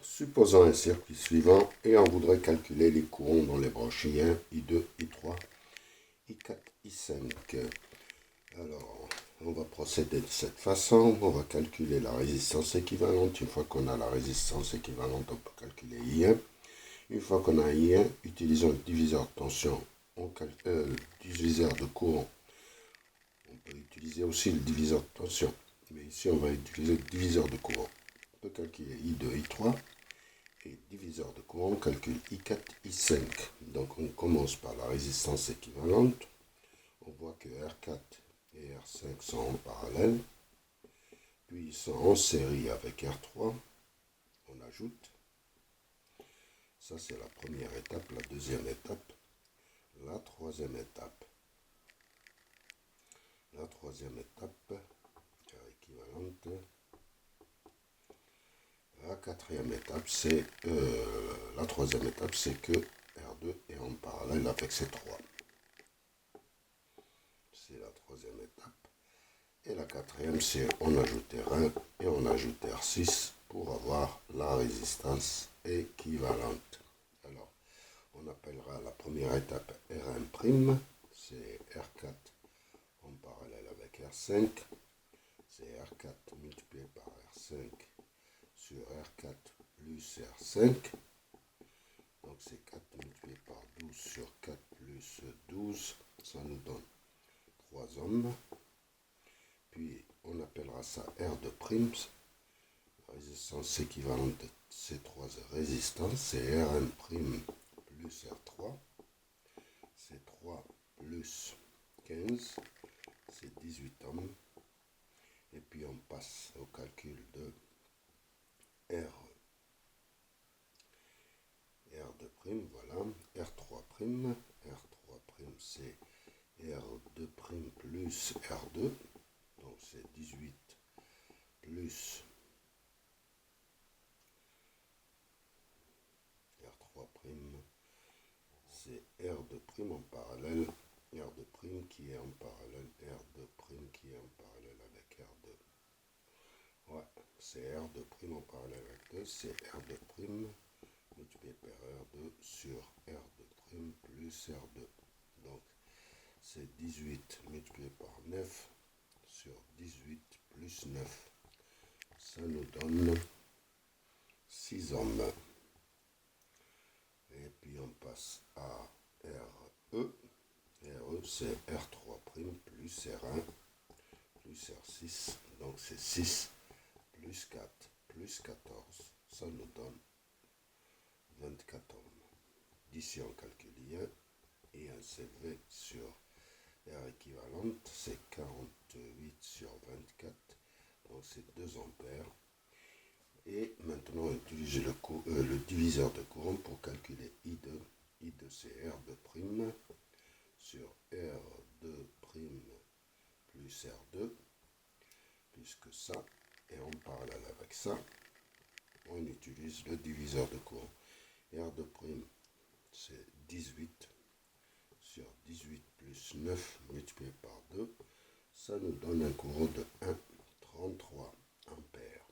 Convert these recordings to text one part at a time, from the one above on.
Supposons un circuit suivant et on voudrait calculer les courants dans les branches I1, I2, I3, I4, I5. Alors, on va procéder de cette façon. On va calculer la résistance équivalente. Une fois qu'on a la résistance équivalente, on peut calculer I1. Une fois qu'on a I1, utilisons le diviseur de tension, le diviseur de courant. On peut utiliser aussi le diviseur de tension, mais ici on va utiliser le diviseur de courant. On peut calculer I2, I3. Et diviseur de courant, on calcule I4, I5. Donc on commence par la résistance équivalente. On voit que R4 et R5 sont en parallèle. Puis ils sont en série avec R3. On ajoute. Ça c'est la première étape. La deuxième étape. La troisième étape. La troisième étape. R équivalente. La quatrième étape, c'est la troisième étape, c'est que R2 est en parallèle avec C3. C'est la troisième étape. Et la quatrième, c'est on ajoute R1 et on ajoute R6 pour avoir la résistance équivalente. Alors, on appellera la première étape R1', c'est R4 en parallèle avec R5. C'est R4 multiplié par R5 sur R4 plus R5. Donc c'est 4 multiplié par 12 sur 4 plus 12. Ça nous donne 3 ohms. Puis on appellera ça R de prime. La résistance équivalente de ces trois résistances, c'est Rn' plus R3. C'est 3 plus 15. C'est 18 ohms. Et puis on passe au calcul de R de prime, voilà, R3', c'est R2' plus R2, donc c'est 18 plus R3', c'est R2' en parallèle, R2' qui est en parallèle, R2' qui est en parallèle avec R2. Ouais, c'est R2' en parallèle avec 2, c'est R2' multiplié par R2 sur R2' plus R2. Donc, c'est 18 multiplié par 9 sur 18 plus 9. Ça nous donne 6 ohms. Et puis, on passe à RE. RE, c'est R3' plus R1 plus R6. Donc, c'est 6 plus 4 plus 14. Ça nous donne 24 ohms. D'ici on calcule I1 et un CV sur R équivalente, c'est 48 sur 24, donc c'est 2 ampères. Et maintenant on utilise le diviseur de courant pour calculer I2. I2 c'est R2' sur R2' plus R2, puisque ça est en parallèle avec ça, on utilise le diviseur de courant. R2', c'est 18 sur 18 plus 9 multiplié par 2. Ça nous donne un courant de 1,33 ampères.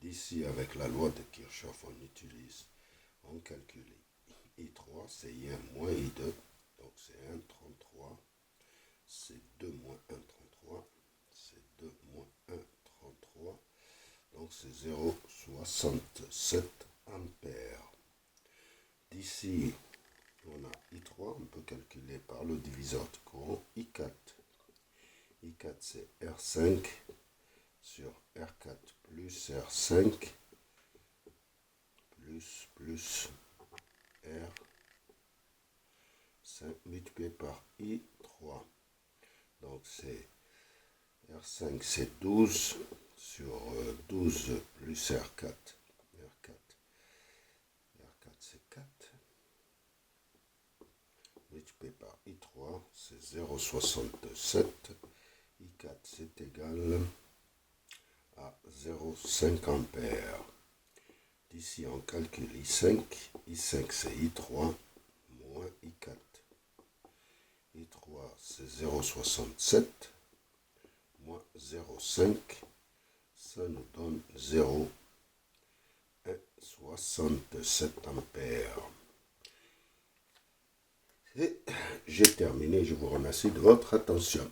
D'ici, avec la loi de Kirchhoff, on calcule I3, c'est I1 moins I2. Donc c'est 1,33. C'est 2 moins 1,33. C'est 2 moins 1,33. Donc c'est 0,67 ampères. D'ici, on a I3, on peut calculer par le diviseur de courant I4. I4, c'est R5 sur R4 plus R5 plus R5 multiplié par I3. Donc c'est R5, c'est 12 sur 12 plus R4. R4, c'est 4. Multiplié par I3, c'est 0,67. I4, c'est égal à 0,5 ampères. D'ici, on calcule I5. I5, c'est I3 moins I4. I3, c'est 0,67 moins 0,5. Ça nous donne 0,5 67 ampères. Et j'ai terminé, je vous remercie de votre attention.